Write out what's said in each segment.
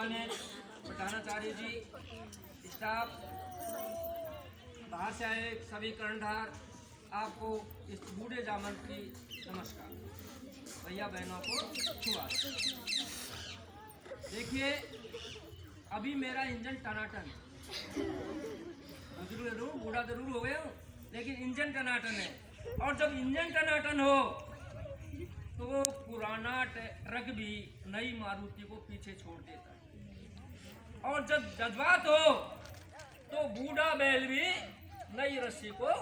सम्मानित प्रधानाचार्य जी, स्टाफ, बाहर से आए सभी कर्णधार, आपको इस बूढ़े जामन की नमस्कार। भैया बहनों को शुभाशय। देखिए, अभी मेरा इंजन टनाटन, बुजुर्ग जरूर, बूढ़ा जरूर हो गया हूँ, लेकिन इंजन टनाटन है। और जब इंजन टनाटन हो तो पुराना ट्रक भी नई मारुति को पीछे छोड़ देता है। और जब जज्बात हो तो बूढ़ा बैल भी नई रस्सी को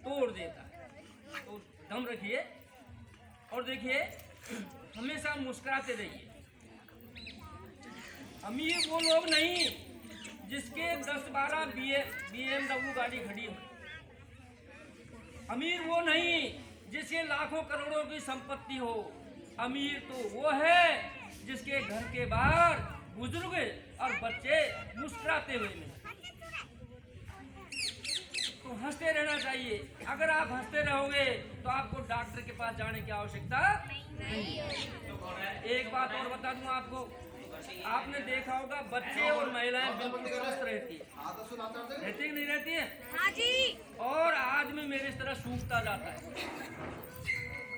तोड़ देता है। तो दम रखिए और देखिए, हमेशा मुस्कुराते रहिए। अमीर वो लोग नहीं जिसके 10-12 BMW गाड़ी खड़ी हो। अमीर वो नहीं जिसके लाखों करोड़ों की संपत्ति हो। अमीर तो वो है जिसके घर के बाहर बुजुर्ग और बच्चे मुस्कुराते हुए मिले। तो हंसते रहना चाहिए। अगर आप हंसते रहोगे तो आपको डॉक्टर के पास जाने की आवश्यकता नहीं है। एक बात और बता दूं आपको, आपने देखा होगा बच्चे और महिलाएं बिल्कुल स्वस्थ रहती है, रहती कि नहीं रहती है? हाँ जी। और आदमी मेरे इस तरह सूखता जाता है।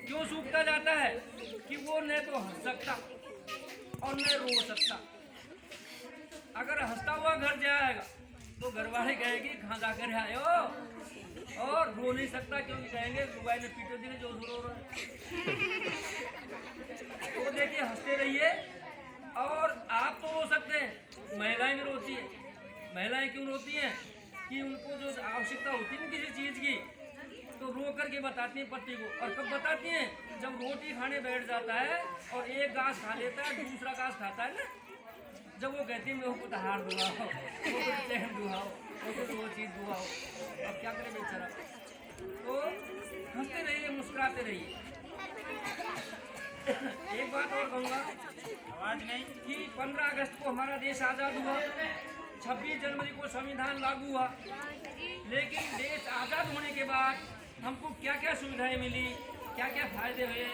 क्यों सूखता जाता है? कि वो न तो हंस सकता और न रो सकता। अगर हंसता हुआ घर जाएगा तो घर वाले कहेंगे कहाँ जाकर आए हो, और रो नहीं सकता क्योंकि कहेंगे मोबाइल में पीटो दी जो रो रहा है। तो देखिए, हंसते रहिए। और आप तो रो सकते हैं, महिलाएं भी रोती है। महिलाएं क्यों रोती हैं? कि उनको जो आवश्यकता होती है किसी चीज की, तो रो करके बताती हैं पति को। और कब बताती हैं? जब रोटी खाने बैठ जाता है और एक घास खा लेता है, दूसरा घास खाता है ना, जब वो कहती है मेरे को हार दुआओ, वो कुछ चहन दुआओ, वो कुछ वो चीज़ दुआओ। अब क्या करें बेचारा? तो हंसते रहिए, मुस्कुराते रहिए। एक बात और कहूँगा, आवाज नहीं, कि 15 अगस्त को हमारा देश आज़ाद हुआ, 26 जनवरी को संविधान लागू हुआ, लेकिन देश आज़ाद होने के बाद हमको क्या क्या सुविधाएं मिली, क्या क्या फायदे हुए,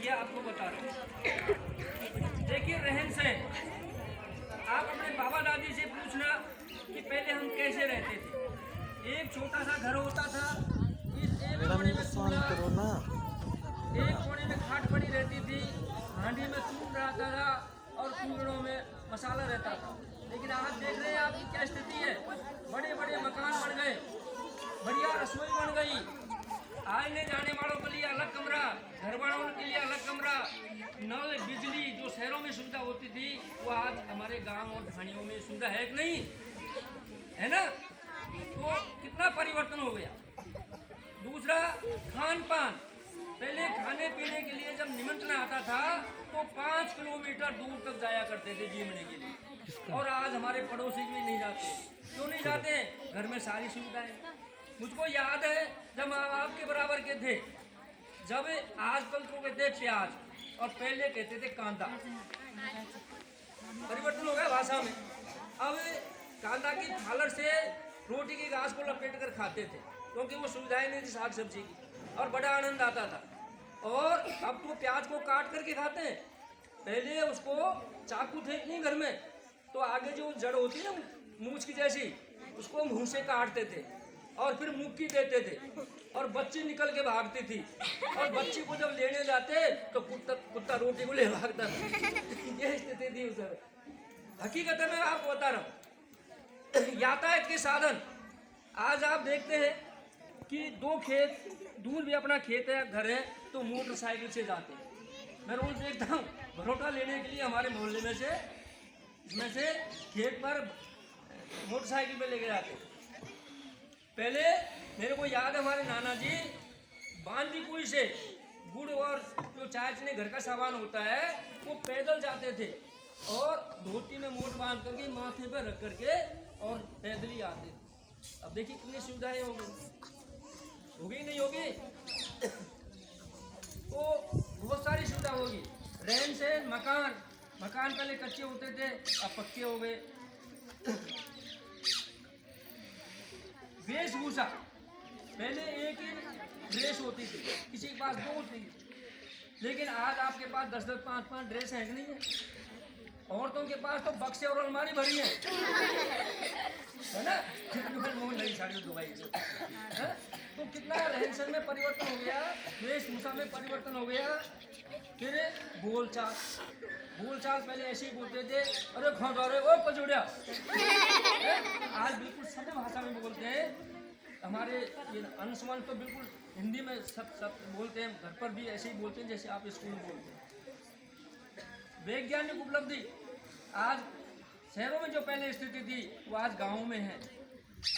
ये आपको बता रहा हूँ। देखिए, रहन सहन, आप अपने बाबा दादी से पूछना कि पहले हम कैसे रहते थे। एक छोटा सा घर होता था, इस एक कोने में चूल्हा, एक कोने में खाट पड़ी रहती थी, हांडी में चून रहता था और कुंगड़ों में मसाला रहता था। लेकिन आज देख रहे हैं आपकी क्या स्थिति है। बड़े बड़े मकान बन गए, बढ़िया रसोई बन गई, आने जाने वालों के लिए अलग कमरा, घर वालों के लिए अलग कमरा, नल, बिजली, जो शहरों में सुविधा होती थी वो आज हमारे गांव और ढाणियों में सुविधा है कि नहीं है ना? तो कितना परिवर्तन हो गया। दूसरा, खान पान। पहले खाने पीने के लिए जब निमंत्रण आता था तो 5 किलोमीटर दूर तक जाया करते थे जीवने के लिए, और आज हमारे पड़ोसी भी नहीं जाते। क्यों नहीं जाते? घर में सारी सुविधाएं। मुझको याद है जब माँ बाप के बराबर के थे, जब आजकल को कहते हैं प्याज और पहले कहते थे कांदा। परिवर्तन हो गया भाषा में। अब कांदा की फालर से रोटी की घास को लपेट कर खाते थे, क्योंकि वो सुविधाएं नहीं थी साग सब्जी की, और बड़ा आनंद आता था। और अब तो प्याज को काट करके खाते हैं। पहले उसको चाकू थे नहीं घर में, तो आगे जो जड़ होती है ना मूछ की जैसी, उसको मुंह से काटते थे और फिर मुक्की देते थे, और बच्ची निकल के भागती थी, और बच्ची को जब लेने जाते तो कुत्ता रोटी को ले भागता था। ये स्थिति थी उस समय। हकीकत में आपको बता रहा हूँ, यातायात के साधन आज आप देखते हैं कि 2 खेत दूर भी अपना खेत है, घर है, तो मोटरसाइकिल से जाते हैं। मैं रोज देखता हूँ भरोटा लेने के लिए हमारे मोहल्ले में से, इसमें से खेत पर मोटरसाइकिल पे लेके जाते हैं। पहले मेरे को याद है, हमारे नाना जी बांदीकुई से गुड़ और जो चाचने घर का सामान होता है वो पैदल जाते थे, और धोती में मोट बांध करके माथे पर रख करके और पैदल ही आते थे। अब देखिए कितनी सुविधाएं हो गई नहीं होगी? तो बहुत सारी सुविधा होगी। रहन सहन, मकान पहले कच्चे होते थे, अब पक्के हो गए। वेशभूषा, पहले एक ही ड्रेस होती थी, किसी के पास 2 थी, लेकिन आज आपके पास 10-10, 5-5 ड्रेस है कि नहीं है? औरतों के पास तो बक्से और अलमारी भरी है ना। नई साड़ी दुबई है, तो कितना रहन सहन में परिवर्तन हो गया, वेशभूषा में परिवर्तन हो गया। फिर बोलचाल पहले ऐसे ही बोलते थे, अरे खौरे ओ पचोड़िया। आज बिल्कुल सभ्य भाषा में बोलते हैं। हमारे ये अनुसमान तो बिल्कुल हिंदी में सब बोलते हैं, घर पर भी ऐसे ही बोलते हैं जैसे आप स्कूल में बोलते हैं। वैज्ञानिक उपलब्धि, आज शहरों में जो पहले स्थिति थी वो आज गाँव में है।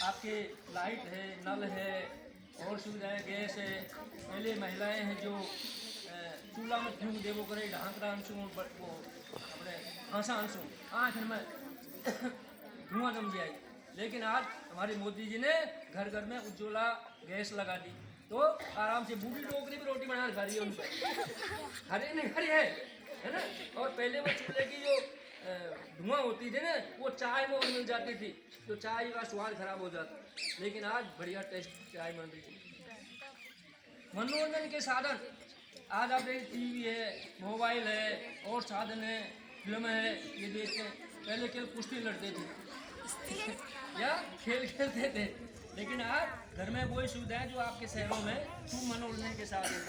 आपके लाइट है, नल है और सुविधाएं, गैस है। पहले महिलाएं हैं जो चूल्हा में फूंक देवो करे, ढांकरा अंशु वो अपने हाँसा अंशु आँख में धुआं जम जाए। लेकिन आज हमारे मोदी जी ने घर घर में उज्ज्वला गैस लगा दी, तो आराम से बूढ़ी टोकरी भी रोटी बना खा रही है उन पर, हरे नहीं खा रही है ना। और पहले वो चूल्हे की जो धुआं होती थी ना, वो चाय में मिल जाती थी, तो चाय का स्वाद खराब हो जाता। लेकिन आज बढ़िया टेस्ट चाय बन रही थी। मनोरंजन के साधन, आज आप देखिए टीवी है, मोबाइल है और साधन है, फिल्म है, ये देखते हैं। पहले केवल कुश्ती लड़ते थे या खेल खेलते थे, लेकिन आज घर में वही सुविधाएं जो आपके शहरों में खूब मनोरंजन के साधन।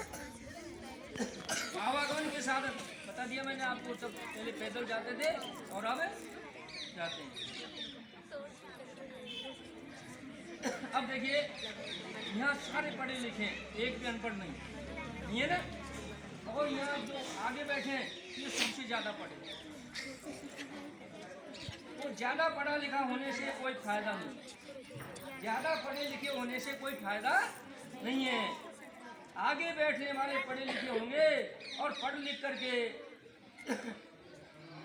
आवागमन के साधन बता दिया मैंने आपको, सब पहले पैदल जाते थे और अब जाते हैं। अब देखिए यहाँ सारे पढ़े लिखे, एक भी अनपढ़ नहीं है ना। और यहाँ जो आगे बैठे हैं ये सबसे ज़्यादा पढ़े। तो ज़्यादा पढ़ा लिखा होने से कोई फायदा नहीं, ज़्यादा पढ़े लिखे होने से कोई फायदा नहीं है। आगे बैठने वाले पढ़े लिखे होंगे और पढ़ लिख करके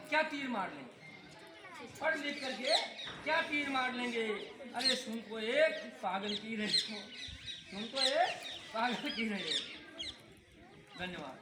क्या तीर मार लेंगे, पढ़ लिख करके क्या तीर मार लेंगे। अरे सुन को एक पागल की रहे हो, सुन को एक पागल की रहे हो। धन्यवाद।